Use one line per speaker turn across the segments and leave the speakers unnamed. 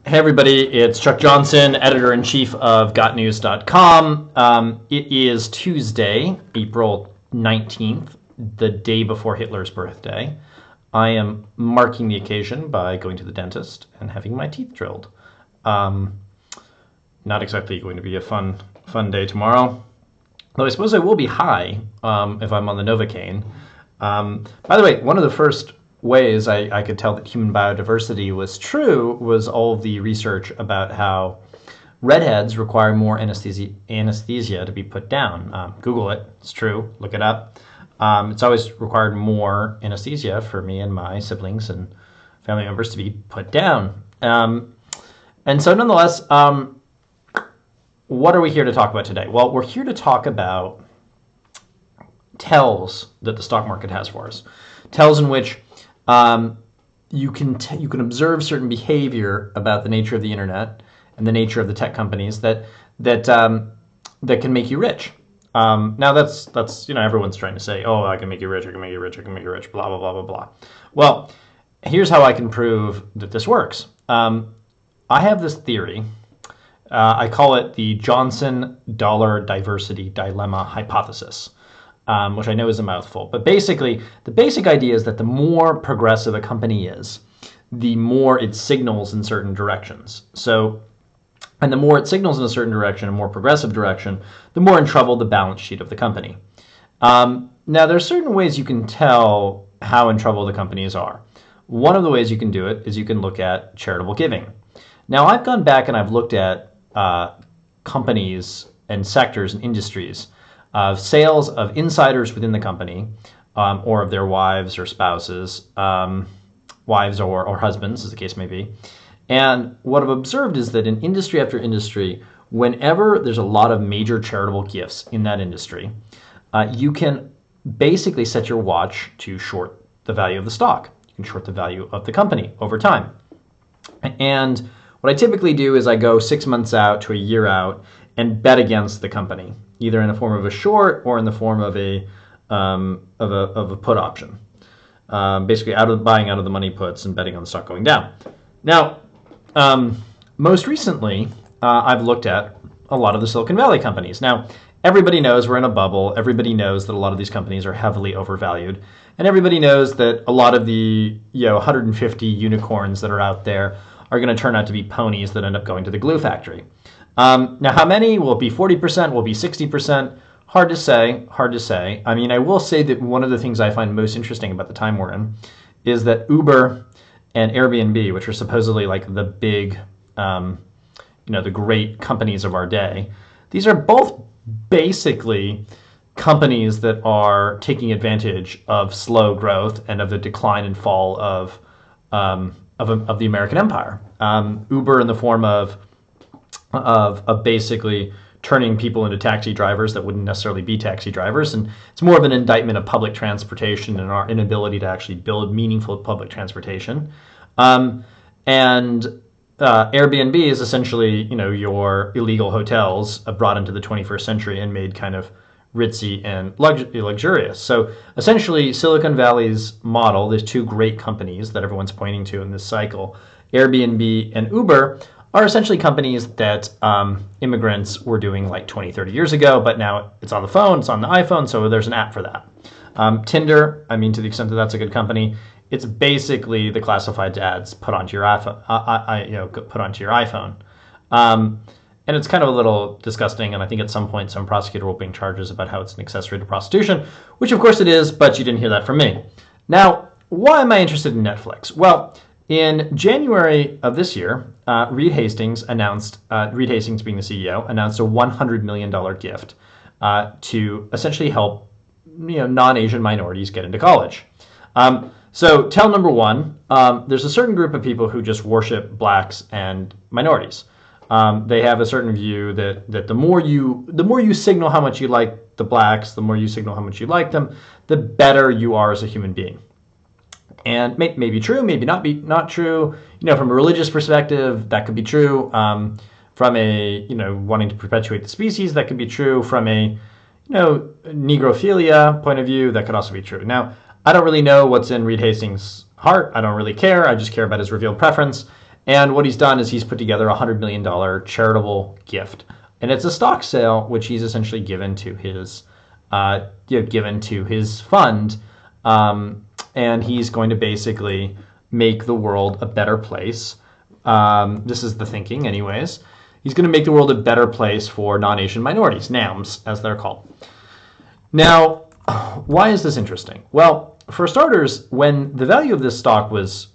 Hey everybody, it's Chuck Johnson, editor-in-chief of GotNews.com. It is Tuesday, April 19th, the day before Hitler's birthday. I am marking the occasion by going to the dentist and having my teeth drilled. Not exactly going to be a fun day tomorrow, though I suppose I will be high if I'm on the Novocaine. By the way, one of the first ways I could tell that human biodiversity was true was all of the research about how redheads require more anesthesia to be put down. Google it. It's true. Look it up. It's always required more anesthesia for me and my siblings and family members to be put down. And so nonetheless, what are we here to talk about today? Well, we're here to talk about tells that the stock market has for us. Tells in which you can observe certain behavior about the nature of the internet and the nature of the tech companies that can make you rich. Now that's everyone's trying to say, oh, I can make you rich, I can make you rich, I can make you rich, blah blah blah blah blah. Well, here's how I can prove that this works. I have this theory. I call it the Johnson dollar diversity dilemma hypothesis. Which I know is a mouthful. But basically, the basic idea is that the more progressive a company is, the more it signals in certain directions. And the more it signals in a certain direction, a more progressive direction, the more in trouble the balance sheet of the company. Now, there are certain ways you can tell how in trouble the companies are. One of the ways you can do it is you can look at charitable giving. Now, I've gone back and I've looked at companies and sectors and industries of sales of insiders within the company, or of their wives or spouses, wives or husbands, as the case may be. And what I've observed is that in industry after industry, whenever there's a lot of major charitable gifts in that industry, you can basically set your watch to short the value of the stock. You can short the value of the company over time. And what I typically do is I go 6 months out to a year out and bet against the company, either in the form of a short or in the form of a put option. Basically, buying out of the money puts and betting on the stock going down. Now, most recently, I've looked at a lot of the Silicon Valley companies. Now, everybody knows we're in a bubble. Everybody knows that a lot of these companies are heavily overvalued, and everybody knows that a lot of the 150 unicorns that are out there are going to turn out to be ponies that end up going to the glue factory. Now, how many? Will it be 40%? Will it be 60%? Hard to say, hard to say. I mean, I will say that one of the things I find most interesting about the time we're in is that Uber and Airbnb, which are supposedly like the big, the great companies of our day, these are both basically companies that are taking advantage of slow growth and of the decline and fall of the American empire. Uber in the form of basically turning people into taxi drivers that wouldn't necessarily be taxi drivers. And it's more of an indictment of public transportation and our inability to actually build meaningful public transportation. And Airbnb is essentially, your illegal hotels brought into the 21st century and made kind of ritzy and luxurious. So essentially, Silicon Valley's model, there's two great companies that everyone's pointing to in this cycle, Airbnb and Uber, are essentially companies that immigrants were doing like 20, 30 years ago, but now it's on the phone, it's on the iPhone, so there's an app for that. Tinder, to the extent that that's a good company, it's basically the classified ads put onto your iPhone. And it's kind of a little disgusting, and I think at some point some prosecutor will bring charges about how it's an accessory to prostitution, which of course it is, but you didn't hear that from me. Now, why am I interested in Netflix? Well, in January of this year, Reed Hastings announced, Reed Hastings being the CEO, announced a $100 million gift to essentially help non-Asian minorities get into college. So tell number one, there's a certain group of people who just worship blacks and minorities. They have a certain view that the more you signal how much you like the blacks, the more you signal how much you like them, the better you are as a human being. And may be true, maybe not true. From a religious perspective, that could be true. From a wanting to perpetuate the species, that could be true. From a negrophilia point of view, that could also be true. Now, I don't really know what's in Reed Hastings' heart. I don't really care. I just care about his revealed preference. And what he's done is he's put together a $100 million charitable gift, and it's a stock sale, which he's essentially given to his fund, and he's going to basically make the world a better place. This is the thinking, anyways. He's going to make the world a better place for non-Asian minorities, NAMs, as they're called. Now, why is this interesting? Well, for starters, when the value of this stock was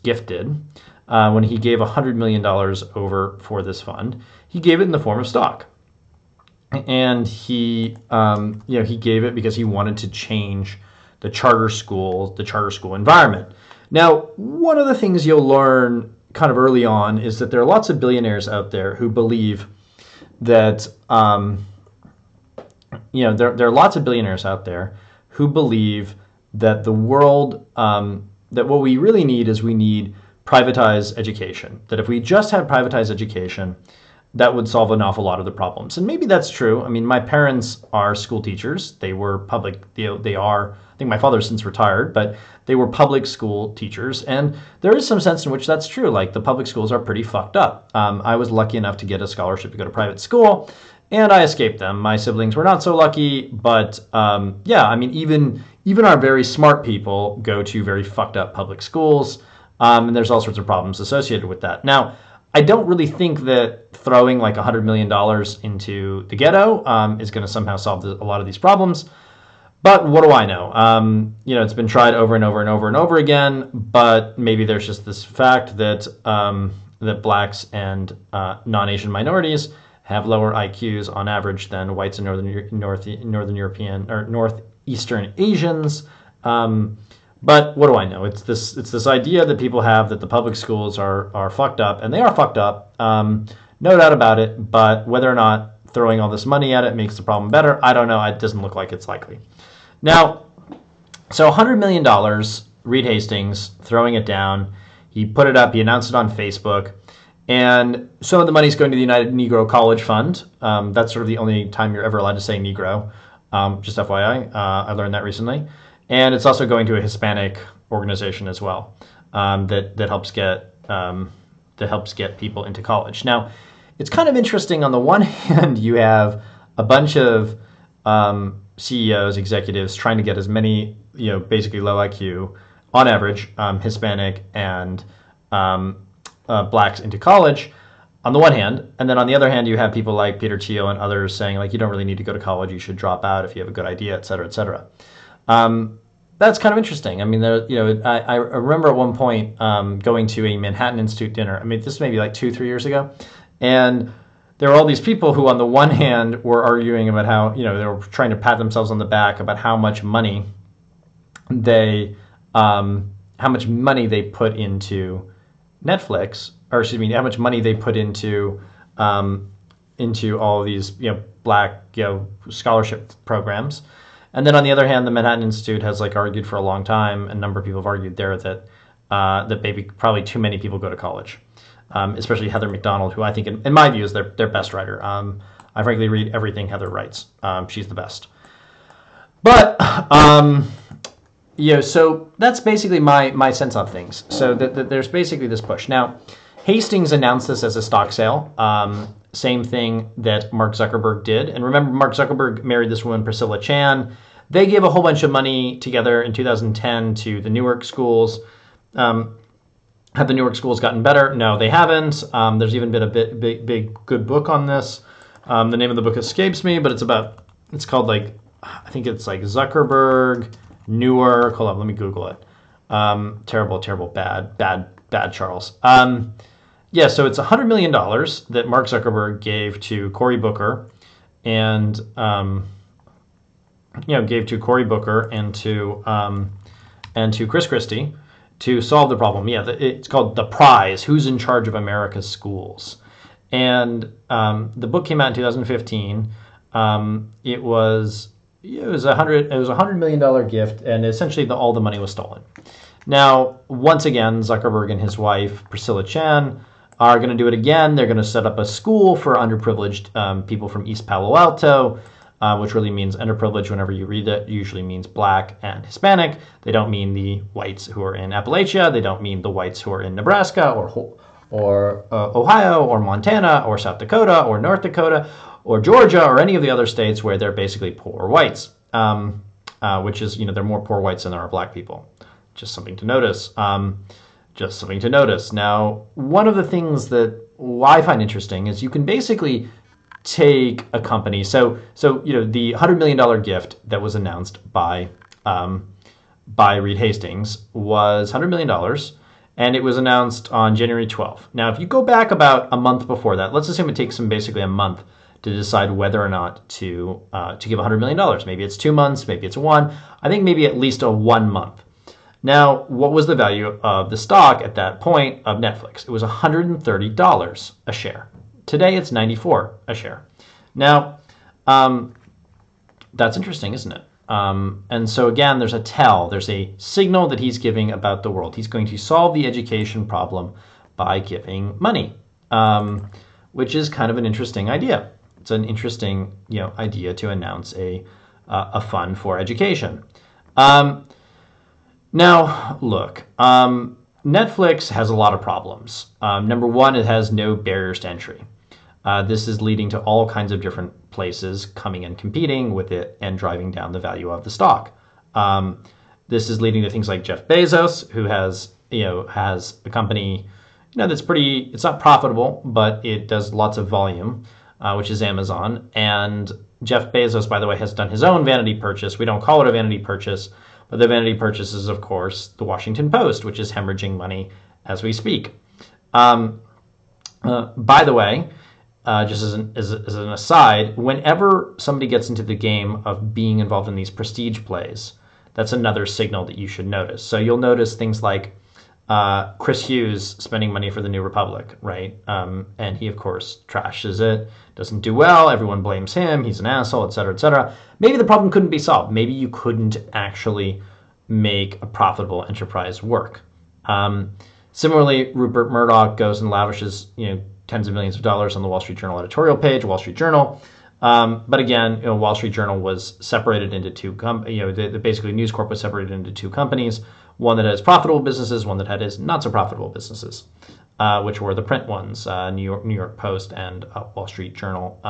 gifted, when he gave $100 million over for this fund, he gave it in the form of stock. And he gave it because he wanted to change the charter school environment. Now, one of the things you'll learn kind of early on is that there are lots of billionaires out there who believe that, there are lots of billionaires out there who believe that the world, that what we really need is we need privatized education. That if we just had privatized education, that would solve an awful lot of the problems. And maybe that's true. I mean, my parents are school teachers. They were public, they are, I think my father's since retired, but they were public school teachers. And there is some sense in which that's true. Like, the public schools are pretty fucked up. I was lucky enough to get a scholarship to go to private school, and I escaped them. My siblings were not so lucky, but yeah, I mean, even our very smart people go to very fucked up public schools, and there's all sorts of problems associated with that. Now, I don't really think that throwing like $100 million into the ghetto is going to somehow solve a lot of these problems. But what do I know? It's been tried over and over and over and over again. But maybe there's just this fact that that blacks and non-Asian minorities have lower IQs on average than whites and Northern European or Northeastern Asians. But what do I know? It's this idea that people have that the public schools are fucked up, and they are fucked up, no doubt about it. But whether or not throwing all this money at it makes the problem better, I don't know. It doesn't look like it's likely. Now, so $100 million, Reed Hastings throwing it down. He put it up. He announced it on Facebook, and some of the money is going to the United Negro College Fund. That's sort of the only time you're ever allowed to say Negro. Just FYI, I learned that recently. And it's also going to a Hispanic organization as well, that helps get people into college. Now, it's kind of interesting. On the one hand, you have a bunch of CEOs, executives trying to get as many, basically low IQ, on average, Hispanic and blacks into college, on the one hand. And then on the other hand, you have people like Peter Thiel and others saying, like, you don't really need to go to college. You should drop out if you have a good idea, et cetera, et cetera. That's kind of interesting. I mean, I remember at one point going to a Manhattan Institute dinner. I mean, this may be like 2-3 years ago, and there were all these people who, on the one hand, were arguing about how they were trying to pat themselves on the back about how much money they put into Netflix, or excuse me, how much money they put into all of these black scholarship programs. And then on the other hand, the Manhattan Institute has argued for a long time, a number of people have argued there that probably too many people go to college, especially Heather McDonald, who I think, in my view, is their best writer. I frankly read everything Heather writes. She's the best. But, so that's basically my sense on things. So there's basically this push. Now, Hastings announced this as a stock sale. Same thing that Mark Zuckerberg did. And remember, Mark Zuckerberg married this woman, Priscilla Chan. They gave a whole bunch of money together in 2010 to the Newark schools. Have the Newark schools gotten better? No, they haven't. There's even been a big good book on this. The name of the book escapes me, but it's called I think it's like Zuckerberg, Newark. Hold on, let me Google it. Terrible, bad Charles. Yeah, so it's $100 million that Mark Zuckerberg gave to Cory Booker, and and to Chris Christie to solve the problem. Yeah, it's called The Prize: Who's in Charge of America's Schools, and the book came out in 2015. It was a $100 million gift, and essentially all the money was stolen. Now, once again, Zuckerberg and his wife Priscilla Chan are going to do it again. They're going to set up a school for underprivileged people from East Palo Alto. which really means underprivileged whenever you read it. It usually means black and Hispanic. They don't mean the whites who are in Appalachia. They don't mean the whites who are in Nebraska or Ohio or Montana or South Dakota or North Dakota or Georgia or any of the other states where they're basically poor whites, which is, there are more poor whites than there are black people. Just something to notice. Just something to notice. Now, one of the things that I find interesting is you can basically take a company. So the $100 million gift that was announced by Reed Hastings was $100 million, and it was announced on January 12th. Now, if you go back about a month before that, let's assume it takes them basically a month to decide whether or not to give $100 million. Maybe it's 2 months, maybe it's one. I think maybe at least a 1 month. Now, what was the value of the stock at that point of Netflix? It was $130 a share. Today, it's $94 a share. Now, that's interesting, isn't it? And so again, there's a signal that he's giving about the world. He's going to solve the education problem by giving money, which is kind of an interesting idea. It's an interesting, idea to announce a fund for education. Now, look, Netflix has a lot of problems. Number one, it has no barriers to entry. This is leading to all kinds of different places coming and competing with it and driving down the value of the stock. This is leading to things like Jeff Bezos, who has a company, that's it's not profitable, but it does lots of volume, which is Amazon. And Jeff Bezos, by the way, has done his own vanity purchase. We don't call it a vanity purchase, but the vanity purchase is, of course, the Washington Post, which is hemorrhaging money as we speak. By the way, just as an aside, whenever somebody gets into the game of being involved in these prestige plays, that's another signal that you should notice. So you'll notice things like Chris Hughes spending money for the New Republic, right? And he, of course, trashes it, doesn't do well, everyone blames him, he's an asshole, et cetera, et cetera. Maybe the problem couldn't be solved. Maybe you couldn't actually make a profitable enterprise work. Similarly, Rupert Murdoch goes and lavishes, tens of millions of dollars on the Wall Street Journal editorial page, Wall Street Journal. But again, Wall Street Journal was separated into two basically News Corp was separated into two companies, one that has profitable businesses, one that has not so profitable businesses, which were the print ones. New York Post and Wall Street Journal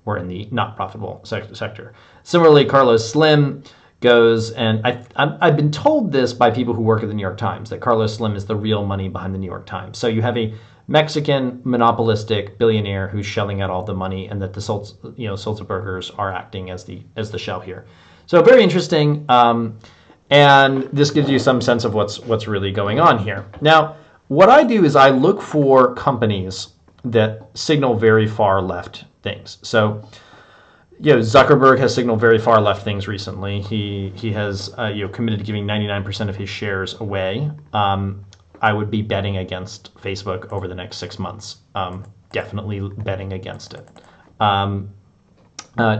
were in the not profitable sector. Similarly, Carlos Slim goes, and I've been told this by people who work at the New York Times, that Carlos Slim is the real money behind the New York Times. So you have a Mexican monopolistic billionaire who's shelling out all the money, and that the Sulzbergers are acting as the shell here. So very interesting, and this gives you some sense of what's really going on here. Now, what I do is I look for companies that signal very far left things. So, Zuckerberg has signaled very far left things recently. He has committed to giving 99% of his shares away. I would be betting against Facebook over the next 6 months. Definitely betting against it.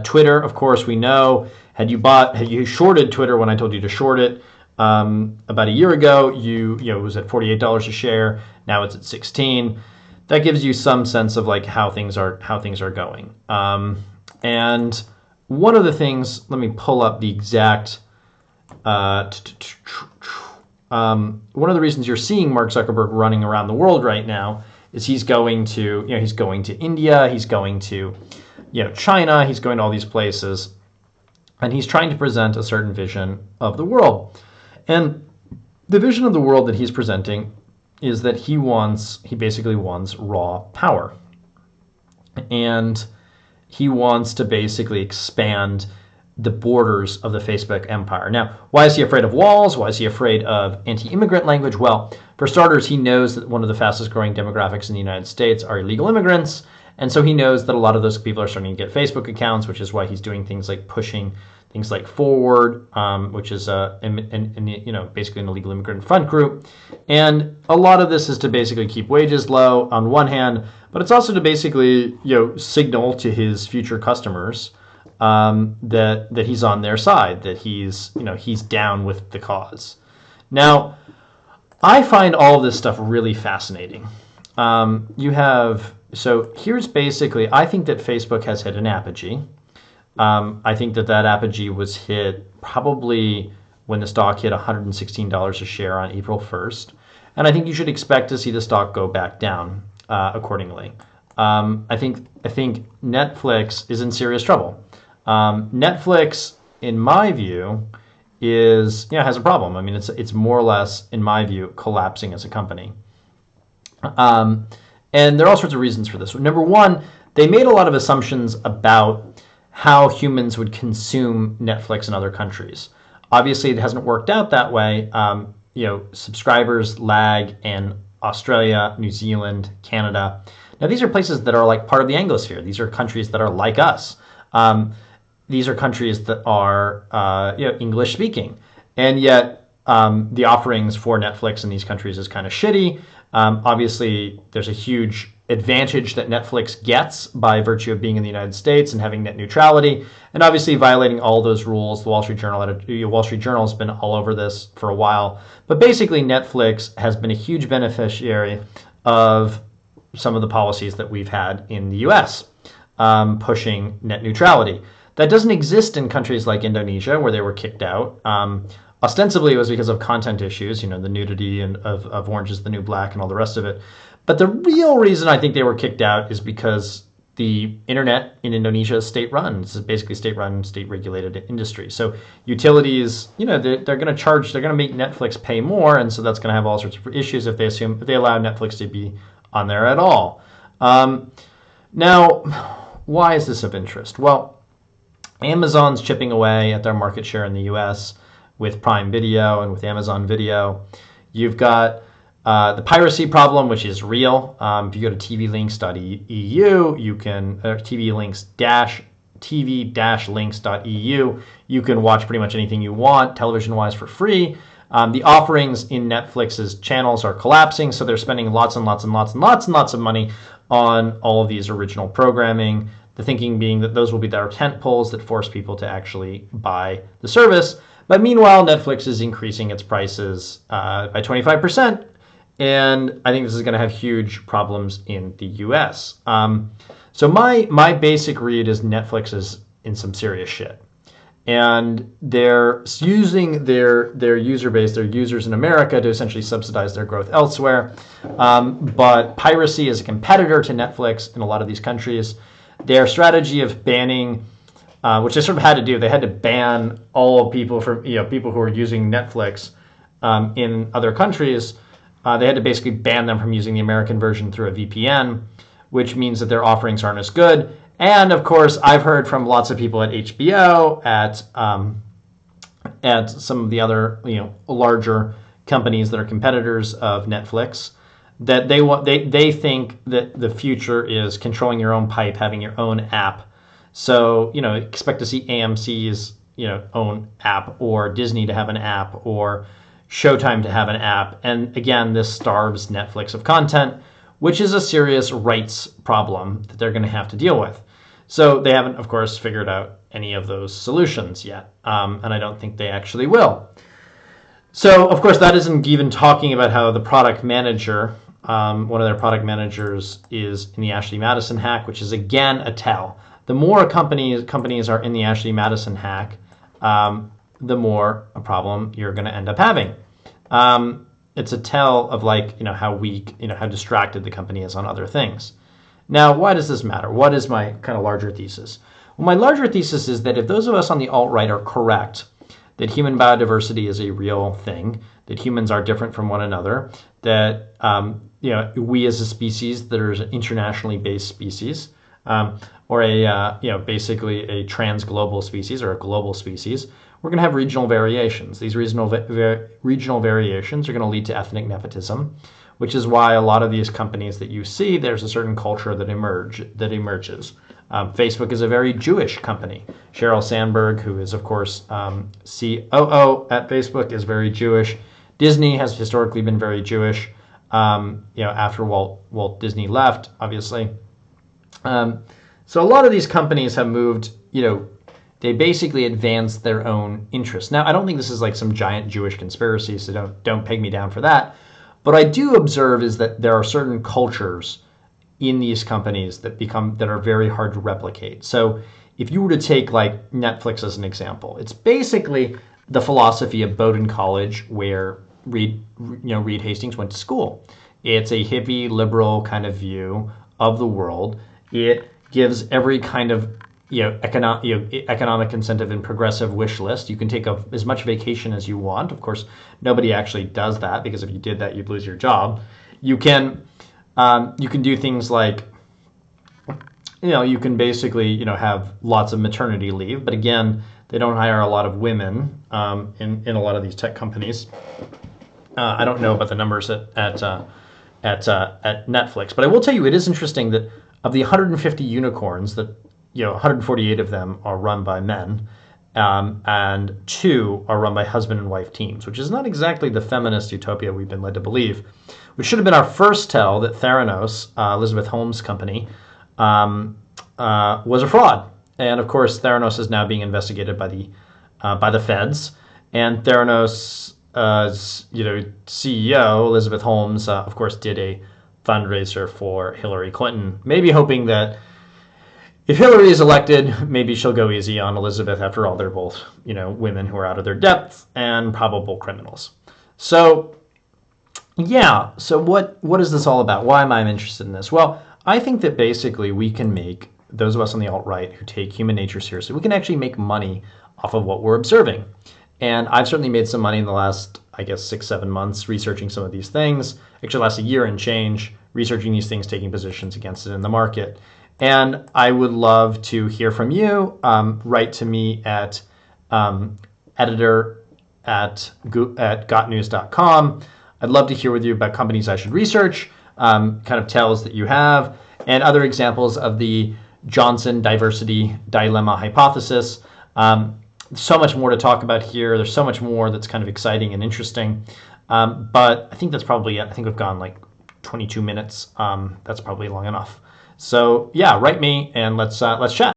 Twitter, of course, we know. Had you shorted Twitter when I told you to short it about a year ago, it was at $48 a share. Now it's at $16. That gives you some sense of how things are going. And one of the things, let me pull up the exact. One of the reasons you're seeing Mark Zuckerberg running around the world right now is he's going to India, he's going to China, he's going to all these places, and he's trying to present a certain vision of the world. And the vision of the world that he's presenting is that he basically wants raw power. And he wants to basically expand the borders of the Facebook empire. Now, why is he afraid of walls? Why is he afraid of anti-immigrant language? Well, for starters, he knows that one of the fastest growing demographics in the United States are illegal immigrants. And so he knows that a lot of those people are starting to get Facebook accounts, which is why he's doing things like pushing things like Forward, which is basically an illegal immigrant front group. And a lot of this is to basically keep wages low on one hand, but it's also to basically signal to his future customers that he's on their side, that he's down with the cause. Now, I find all of this stuff really fascinating. So here's basically, I think that Facebook has hit an apogee. I think that apogee was hit probably when the stock hit $116 a share on April 1st. And I think you should expect to see the stock go back down accordingly. I think Netflix is in serious trouble. Netflix, in my view, has a problem. I mean, it's more or less, in my view, collapsing as a company. Um, and there are all sorts of reasons for this. Number one, they made a lot of assumptions about how humans would consume Netflix in other countries. Obviously, it hasn't worked out that way. Subscribers lag in Australia, New Zealand, Canada. Now, these are places that are like part of the Anglosphere. These are countries that are like us. These are countries that are English speaking, and yet the offerings for Netflix in these countries is kind of shitty. Obviously, there's a huge advantage that Netflix gets by virtue of being in the United States and having net neutrality, and obviously violating all those rules. The Wall Street Journal has been all over this for a while, but basically Netflix has been a huge beneficiary of some of the policies that we've had in the U.S. Pushing net neutrality. That doesn't exist in countries like Indonesia, where they were kicked out. Ostensibly, it was because of content issues, the nudity and of Orange is the New Black and all the rest of it. But the real reason I think they were kicked out is because the internet in Indonesia is state-run. It's basically state-run, state-regulated industry. So utilities, they're going to make Netflix pay more, and so that's going to have all sorts of issues if they allow Netflix to be on there at all. Now, why is this of interest? Well, Amazon's chipping away at their market share in the U.S. with Prime Video and with Amazon Video. You've got the piracy problem, which is real. If you go to tvlinks.eu, you can tv-links.eu, you can watch pretty much anything you want, television-wise, for free. The offerings in Netflix's channels are collapsing, so they're spending lots and lots and lots and lots and lots of money on all of these original programming. The thinking being that those will be their tent poles that force people to actually buy the service. But meanwhile, Netflix is increasing its prices by 25%. And I think this is going to have huge problems in the US. So my basic read is Netflix is in some serious shit. And they're using their user base, their users in America, to essentially subsidize their growth elsewhere. But piracy is a competitor to Netflix in a lot of these countries. Their strategy of banning, which they sort of had to do, they had to ban all people from people who are using Netflix in other countries. They had to basically ban them from using the American version through a VPN, which means that their offerings aren't as good. And of course, I've heard from lots of people at HBO, at some of the other larger companies that are competitors of Netflix, that they think that the future is controlling your own pipe, having your own app. So expect to see AMC's own app, or Disney to have an app, or Showtime to have an app. And again, this starves Netflix of content, which is a serious rights problem that they're going to have to deal with. So they haven't, of course, figured out any of those solutions yet, and I don't think they actually will. So, of course, that isn't even talking about how the product manager, one of their product managers, is in the Ashley Madison hack, which is, again, a tell. The more companies are in the Ashley Madison hack, the more a problem you're going to end up having. It's a tell of how weak, how distracted the company is on other things. Now, why does this matter? What is my kind of larger thesis? Well, my larger thesis is that if those of us on the alt-right are correct, that human biodiversity is a real thing, that humans are different from one another, that we as a species that are an internationally based species, or basically a trans-global species or a global species, we're going to have regional variations. These regional variations are going to lead to ethnic nepotism, which is why a lot of these companies that you see, there's a certain culture that emerges. Facebook is a very Jewish company. Sheryl Sandberg, who is, of course, COO at Facebook, is very Jewish. Disney has historically been very Jewish, after Walt Disney left, obviously. So a lot of these companies have moved, they basically advanced their own interests. Now, I don't think this is like some giant Jewish conspiracy, so don't peg me down for that. But I do observe is that there are certain cultures in these companies that are very hard to replicate. So if you were to take like Netflix as an example, it's basically the philosophy of Bowdoin College, where Reed Hastings went to school. It's a hippie liberal kind of view of the world. It gives every kind of economic incentive and progressive wish list. You can take as much vacation as you want. Of course, nobody actually does that, because if you did that, you'd lose your job. You can do things like, you can basically, have lots of maternity leave. But again, they don't hire a lot of women in a lot of these tech companies. I don't know about the numbers at Netflix, but I will tell you, it is interesting that of the 150 unicorns, that 148 of them are run by men, and 2 are run by husband and wife teams, which is not exactly the feminist utopia we've been led to believe. Which should have been our first tell that Theranos, Elizabeth Holmes' company, was a fraud. And of course, Theranos is now being investigated by the feds. And Theranos' CEO, Elizabeth Holmes, of course, did a fundraiser for Hillary Clinton, maybe hoping that if Hillary is elected, maybe she'll go easy on Elizabeth. After all, they're both, women who are out of their depth and probable criminals. So, yeah. So what is this all about? Why am I interested in this? Well, I think that basically we can make, those of us on the alt-right who take human nature seriously, we can actually make money off of what we're observing. And I've certainly made some money in the last, I guess, 6-7 months researching some of these things. Actually, last a year and change researching these things, taking positions against it in the market. And I would love to hear from you. Write to me at editor@gotnews.com. I'd love to hear with you about companies I should research, kind of tells that you have, and other examples of the Johnson diversity dilemma hypothesis. So much more to talk about here. There's so much more that's kind of exciting and interesting. But I think that's probably it. I think we've gone like 22 minutes. That's probably long enough. So yeah, write me and let's chat.